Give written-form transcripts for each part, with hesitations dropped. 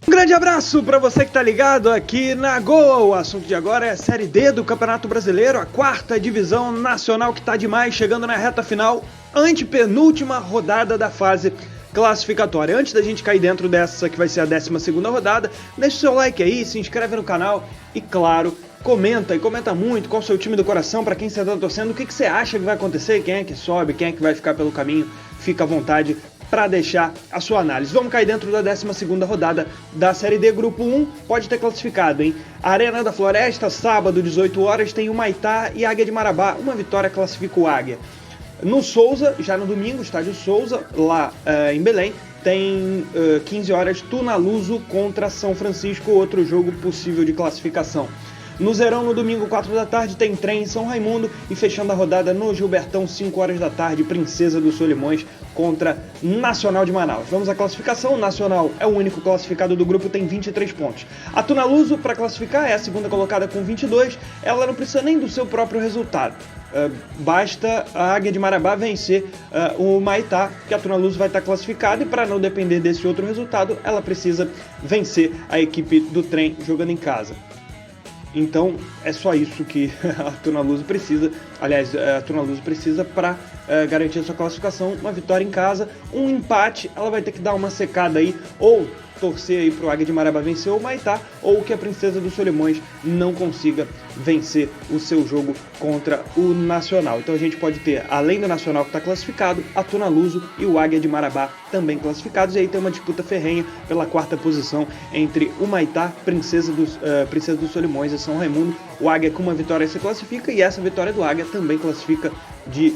Um grande abraço para você que tá ligado aqui na Goa. O assunto de agora é a Série D do Campeonato Brasileiro, a 4ª divisão nacional que tá demais, chegando na reta final, antepenúltima rodada da fase classificatória. Antes da gente cair dentro dessa que vai ser a 12ª rodada, deixa o seu like aí, se inscreve no canal e, claro, comenta muito qual é o seu time do coração, para quem você tá torcendo, o que você acha que vai acontecer, quem é que sobe, quem é que vai ficar pelo caminho, fica à vontade para deixar a sua análise. Vamos cair dentro da 12ª rodada da Série D, Grupo 1, pode ter classificado, hein? Arena da Floresta, sábado, 18 horas, tem o Maitá e Águia de Marabá. Uma vitória classifica o Águia. No Souza, já no domingo, estádio Souza, lá em Belém, tem 15 horas, Tunaluso contra São Francisco, outro jogo possível de classificação. No Zerão, no domingo, 4 da tarde, tem trem em São Raimundo e fechando a rodada no Gilbertão, 5 horas da tarde, Princesa dos Solimões contra Nacional de Manaus. Vamos à classificação. O Nacional é o único classificado do grupo, tem 23 pontos. A Tunaluso, para classificar, é a segunda colocada com 22. Ela não precisa nem do seu próprio resultado. Basta a Águia de Marabá vencer o Maitá, que a Tunaluso vai estar classificada, e para não depender desse outro resultado, ela precisa vencer a equipe do trem jogando em casa. Então é só isso que a Tunaluso precisa. Aliás, a Tunaluso precisa para garantir a sua classificação: uma vitória em casa, um empate. Ela vai ter que dar uma secada aí, ou torcer aí pro Águia de Marabá vencer o Maitá, ou que a Princesa dos Solimões não consiga vencer o seu jogo contra o Nacional. Então a gente pode ter, além do Nacional que está classificado, a Tunaluso e o Águia de Marabá também classificados, e aí tem uma disputa ferrenha pela 4ª posição entre o Maitá, Princesa dos Solimões e São Raimundo. O Águia, com uma vitória, se classifica, e essa vitória do Águia também classifica de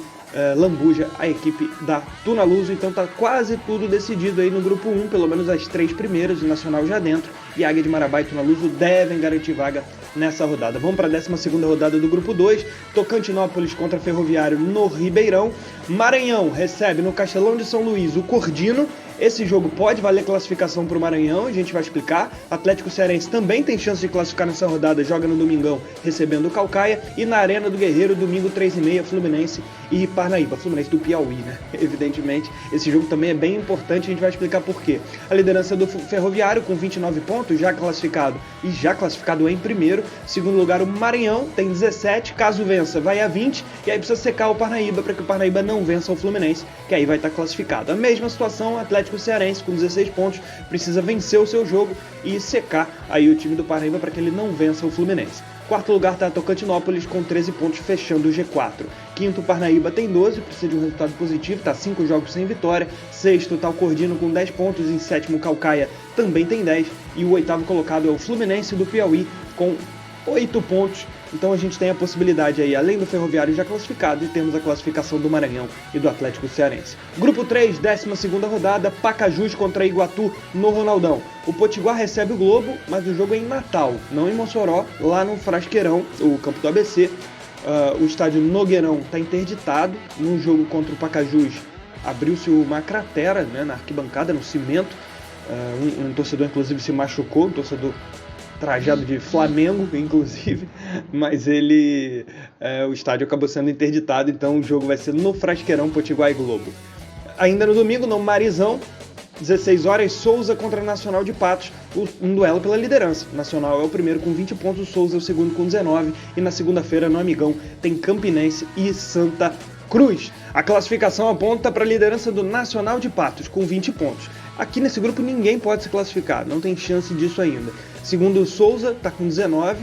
lambuja a equipe da Tunaluso. Então tá quase tudo decidido aí no grupo 1, pelo menos as 3 primeiras, o Nacional já dentro, e Águia de Marabá e Tunaluso devem garantir vaga nessa rodada. Vamos para a 12ª rodada do grupo 2, Tocantinópolis contra Ferroviário no Ribeirão. Maranhão recebe no Castelão de São Luís o Cordino. Esse jogo pode valer classificação para o Maranhão, a gente vai explicar. Atlético Cearense também tem chance de classificar nessa rodada, joga no domingão recebendo o Caucaia. E na Arena do Guerreiro, domingo 3h30, Fluminense e Parnaíba. Fluminense do Piauí, né? Evidentemente, esse jogo também é bem importante, a gente vai explicar por quê. A liderança do Ferroviário com 29 pontos, já classificado em primeiro. Segundo lugar, o Maranhão tem 17, caso vença vai a 20, e aí precisa secar o Parnaíba para que o Parnaíba não vença o Fluminense, que aí vai estar classificado. A mesma situação, o Atlético Cearense com 16 pontos, precisa vencer o seu jogo e secar aí o time do Parnaíba para que ele não vença o Fluminense. Quarto lugar está Tocantinópolis com 13 pontos, fechando o G4. Quinto, Parnaíba tem 12, precisa de um resultado positivo, está 5 jogos sem vitória. Sexto está o Cordino com 10 pontos, em sétimo Caucaia também tem 10. E o oitavo colocado é o Fluminense do Piauí com 8 pontos. Então a gente tem a possibilidade aí, além do Ferroviário já classificado, de termos a classificação do Maranhão e do Atlético Cearense. Grupo 3, 12ª rodada, Pacajus contra Iguatu no Ronaldão. O Potiguar recebe o Globo, mas o jogo é em Natal, não em Mossoró, lá no Frasqueirão, o campo do ABC. O estádio Nogueirão está interditado. No jogo contra o Pacajus abriu-se uma cratera, né, na arquibancada, no cimento. Um torcedor inclusive se machucou, um torcedor trajado de Flamengo, inclusive, mas o estádio acabou sendo interditado, então o jogo vai ser no Frasqueirão, Potiguar e Globo. Ainda no domingo, no Marizão, 16 horas, Souza contra Nacional de Patos, um duelo pela liderança. Nacional é o primeiro com 20 pontos, o Souza é o segundo com 19, e na segunda-feira, no Amigão, tem Campinense e Santa Cruz. A classificação aponta para a liderança do Nacional de Patos, com 20 pontos. Aqui nesse grupo ninguém pode se classificar, não tem chance disso ainda. Segundo, o Souza está com 19,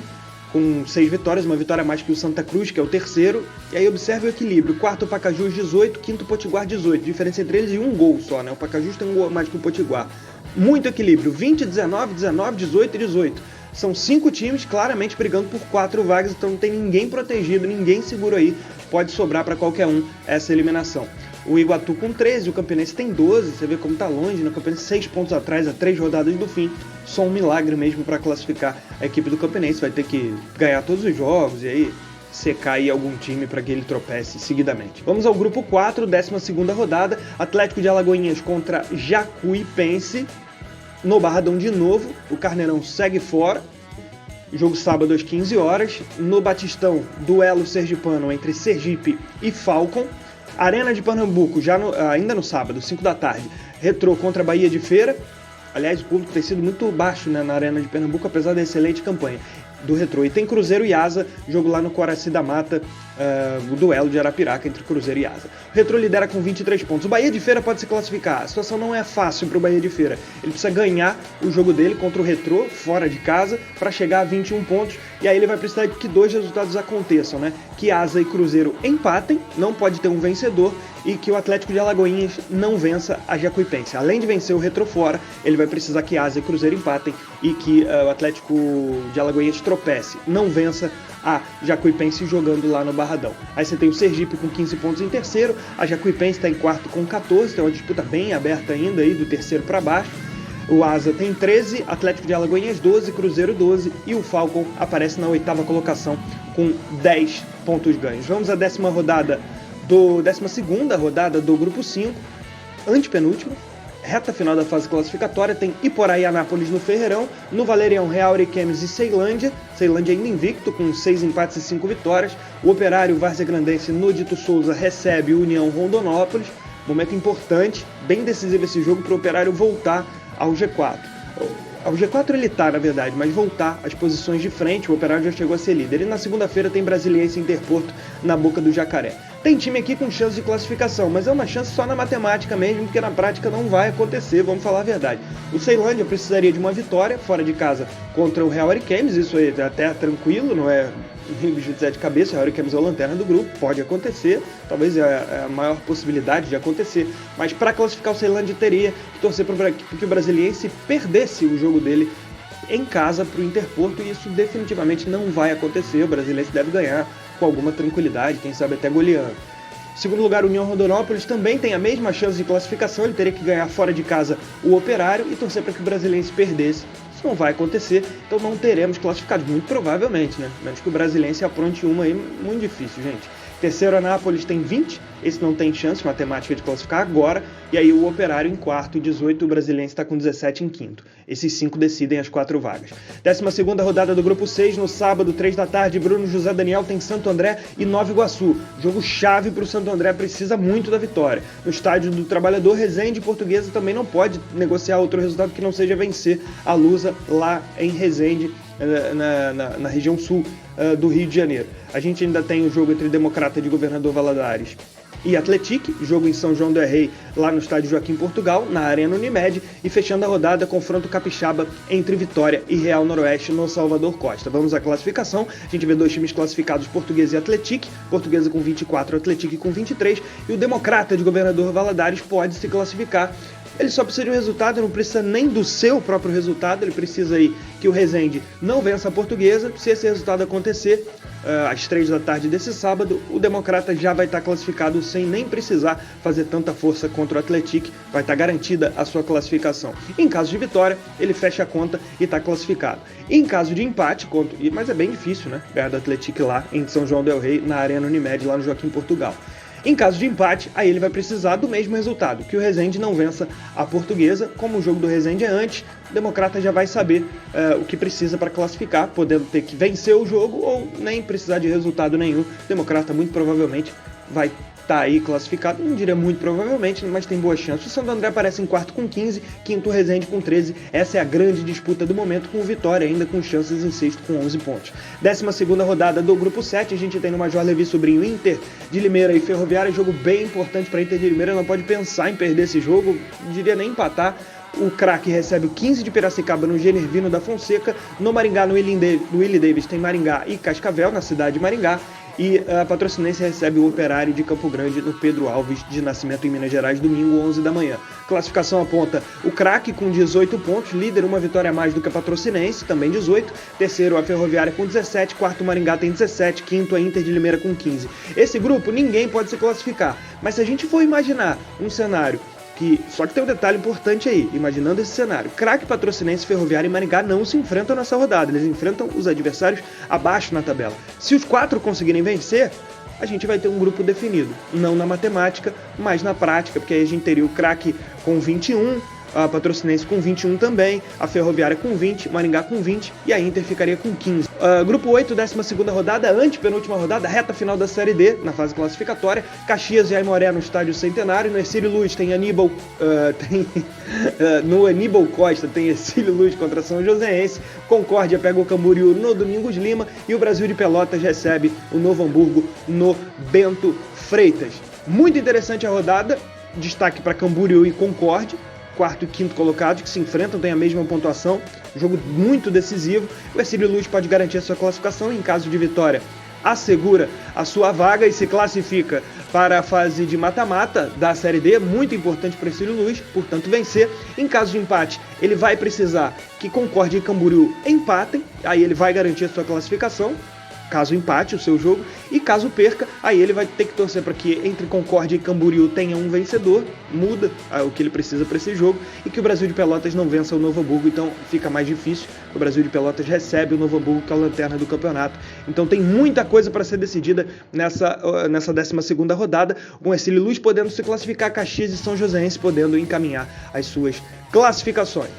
com 6 vitórias, uma vitória a mais que o Santa Cruz, que é o terceiro. E aí observe o equilíbrio: quarto, o Pacajus, 18, quinto, Potiguar, 18. Diferença entre eles e um gol só, né? O Pacajus tem um gol a mais que o Potiguar. Muito equilíbrio: 20, 19, 19, 18 e 18. São 5 times claramente brigando por 4 vagas, então não tem ninguém protegido, ninguém seguro aí. Pode sobrar para qualquer um essa eliminação. O Iguatu com 13, o Campinense tem 12, você vê como tá longe, né? O Campinense 6 pontos atrás, a 3 rodadas do fim. Só um milagre mesmo para classificar a equipe do Campinense, vai ter que ganhar todos os jogos e aí secar aí algum time para que ele tropece seguidamente. Vamos ao grupo 4, 12ª rodada, Atlético de Alagoinhas contra Jacuipense, no Barradão de novo, o Carneirão segue fora. Jogo sábado às 15 horas, no Batistão, duelo sergipano entre Sergipe e Falcon. Arena de Pernambuco, ainda no sábado, 5 da tarde, Retrô contra Bahia de Feira. Aliás, o público tem sido muito baixo, né, na Arena de Pernambuco, apesar da excelente campanha do Retrô. E tem Cruzeiro e Asa, jogo lá no Coraci da Mata, o duelo de Arapiraca entre Cruzeiro e Asa. O Retrô lidera com 23 pontos. O Bahia de Feira pode se classificar. A situação não é fácil para o Bahia de Feira. Ele precisa ganhar o jogo dele contra o Retrô, fora de casa, para chegar a 21 pontos. E aí ele vai precisar de que 2 resultados aconteçam, né? Que Asa e Cruzeiro empatem, não pode ter um vencedor, e que o Atlético de Alagoinhas não vença a Jacuipense. Além de vencer o Retrô fora, ele vai precisar que Asa e Cruzeiro empatem e que o Atlético de Alagoinhas tropece, não vença a Jacuipense jogando lá no Barradão. Aí você tem o Sergipe com 15 pontos em terceiro, a Jacuipense está em quarto com 14, tem uma disputa bem aberta ainda aí do terceiro para baixo. O Asa tem 13, Atlético de Alagoinhas 12, Cruzeiro 12 e o Falcon aparece na 8ª colocação com 10 pontos ganhos. Vamos à 12ª rodada do Grupo 5, antepenúltima, reta final da fase classificatória. Tem Iporá e Anápolis no Ferreirão, no Valerião Real Ariquemes e Ceilândia ainda invicto com 6 empates e 5 vitórias. O Operário Várzea Grandense no Dito Souza recebe o União Rondonópolis, momento importante, bem decisivo esse jogo para o Operário voltar ao G4. Ao G4 ele tá, na verdade, mas voltar às posições de frente. O Operário já chegou a ser líder. E na segunda-feira tem Brasiliense e Interporto na Boca do Jacaré. Tem time aqui com chance de classificação, mas é uma chance só na matemática mesmo, porque na prática não vai acontecer, vamos falar a verdade. O Ceilândia precisaria de uma vitória fora de casa contra o Real Ariquemes, isso aí é até tranquilo, não é bicho de 7 cabeças. O Real Ariquemes é o lanterna do grupo, pode acontecer, talvez é a maior possibilidade de acontecer, mas para classificar o Ceilândia teria que torcer para que o Brasiliense perdesse o jogo dele em casa para o Interporto, e isso definitivamente não vai acontecer. O Brasiliense deve ganhar com alguma tranquilidade, quem sabe até goleando. Segundo lugar, o União Rondonópolis também tem a mesma chance de classificação, ele teria que ganhar fora de casa o Operário e torcer para que o Brasiliense perdesse. Isso não vai acontecer, então não teremos classificados, muito provavelmente, né? Menos que o Brasiliense apronte uma aí, muito difícil, gente. Terceiro, Anápolis tem 20, esse não tem chance matemática de classificar agora, e aí o Operário em quarto e 18, o Brasiliense está com 17 em quinto. Esses 5 decidem as 4 vagas. 12ª rodada do Grupo 6, no sábado, 3 da tarde, Bruno José Daniel tem Santo André e Nova Iguaçu. Jogo chave para o Santo André, precisa muito da vitória. No estádio do Trabalhador, Resende Portuguesa também não pode negociar outro resultado que não seja vencer a Lusa lá em Resende, na região sul do Rio de Janeiro. A gente ainda tem o jogo entre Democrata de Governador Valadares e Atlético, jogo em São João del Rei, lá no estádio Joaquim Portugal, na Arena Unimed, e fechando a rodada, confronto capixaba entre Vitória e Real Noroeste no Salvador Costa. Vamos à classificação, a gente vê 2 times classificados, Portuguesa e Atlético, Portuguesa com 24, Atlético com 23, e o Democrata de Governador Valadares pode se classificar. Ele só precisa de um resultado, não precisa nem do seu próprio resultado, ele precisa aí que o Resende não vença a Portuguesa. Se esse resultado acontecer, às 3 da tarde desse sábado, o Democrata já vai estar classificado sem nem precisar fazer tanta força contra o Atlético, vai estar garantida a sua classificação. Em caso de vitória, ele fecha a conta e está classificado. Em caso de empate, mas é bem difícil, né? Ganhar do Atlético lá em São João del Rei, na Arena Unimed, lá no Joaquim Portugal. Em caso de empate, aí ele vai precisar do mesmo resultado, que o Resende não vença a Portuguesa. Como o jogo do Resende é antes, o Democrata já vai saber o que precisa para classificar, podendo ter que vencer o jogo ou nem precisar de resultado nenhum. O Democrata muito provavelmente vai estar aí classificado, não diria muito provavelmente, mas tem boa chance. O Santo André aparece em quarto com 15, quinto o Resende com 13. Essa é a grande disputa do momento, com o Vitória ainda com chances em sexto com 11 pontos. 12ª rodada do Grupo 7, a gente tem no Major Levi Sobrinho Inter de Limeira e Ferroviária, jogo bem importante para Inter de Limeira, não pode pensar em perder esse jogo, não diria nem empatar. O Craque recebe o 15 de Piracicaba no Genervino da Fonseca. No Maringá, no Willie Davis, tem Maringá e Cascavel, na cidade de Maringá. E a Patrocinense recebe o Operário de Campo Grande no Pedro Alves de Nascimento, em Minas Gerais, domingo, 11 da manhã. Classificação aponta o Craque com 18 pontos, líder, uma vitória a mais do que a Patrocinense, também 18. Terceiro, a Ferroviária com 17. Quarto, o Maringá tem 17. Quinto, a Inter de Limeira com 15. Esse grupo, ninguém pode se classificar. Mas se a gente for imaginar um cenário só que tem um detalhe importante aí, imaginando esse cenário. Craque, Patrocinense, Ferroviária e Maringá não se enfrentam nessa rodada, eles enfrentam os adversários abaixo na tabela. Se os 4 conseguirem vencer, a gente vai ter um grupo definido, não na matemática, mas na prática, porque aí a gente teria o Craque com 21, a Patrocinense com 21 também, a Ferroviária com 20, Maringá com 20 e a Inter ficaria com 15. Grupo 8, 12ª rodada, antepenúltima rodada, reta final da Série D, na fase classificatória. Caxias e Aimoré no Estádio Centenário, no Hercílio Luz tem Aníbal, no Aníbal Costa tem Hercílio Luz contra São Joséense, Concórdia pega o Camboriú no Domingos Lima e o Brasil de Pelotas recebe o Novo Hamburgo no Bento Freitas. Muito interessante a rodada, destaque para Camboriú e Concórdia, quarto e quinto colocados, que se enfrentam, têm a mesma pontuação, jogo muito decisivo. O Hercílio Luz pode garantir a sua classificação, em caso de vitória assegura a sua vaga e se classifica para a fase de mata-mata da Série D, muito importante para o Hercílio Luz, portanto vencer. Em caso de empate, ele vai precisar que Concórdia e Camboriú empatem, aí ele vai garantir a sua classificação, caso empate o seu jogo, e caso perca, aí ele vai ter que torcer para que entre Concórdia e Camboriú tenha um vencedor, muda o que ele precisa para esse jogo, e que o Brasil de Pelotas não vença o Novo Hamburgo, então fica mais difícil. O Brasil de Pelotas recebe o Novo Hamburgo, que é a lanterna do campeonato, então tem muita coisa para ser decidida nessa 12ª rodada, com Hercílio Luz podendo se classificar, Caxias e São Joséense podendo encaminhar as suas classificações.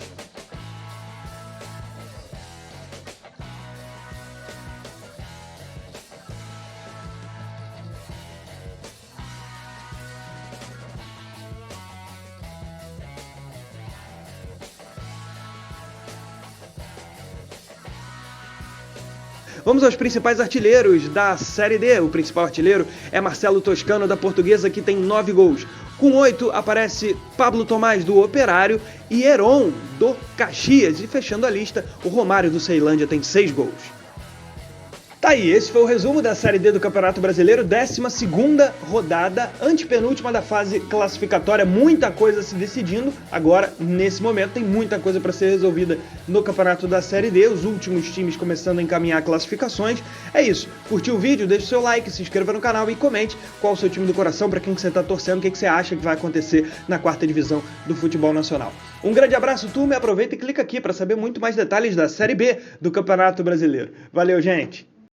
Vamos aos principais artilheiros da Série D. O principal artilheiro é Marcelo Toscano, da Portuguesa, que tem 9 gols. Com 8 aparece Pablo Tomás, do Operário, e Heron, do Caxias. E fechando a lista, o Romário, do Ceilândia, tem 6 gols. Tá aí, esse foi o resumo da Série D do Campeonato Brasileiro, 12ª rodada, antepenúltima da fase classificatória, muita coisa se decidindo. Agora, nesse momento, tem muita coisa para ser resolvida no Campeonato da Série D, os últimos times começando a encaminhar classificações. É isso, curtiu o vídeo, deixa o seu like, se inscreva no canal e comente qual o seu time do coração, para quem que você está torcendo, o que você acha que vai acontecer na 4ª divisão do futebol nacional. Um grande abraço, turma, e aproveita e clica aqui para saber muito mais detalhes da Série B do Campeonato Brasileiro. Valeu, gente!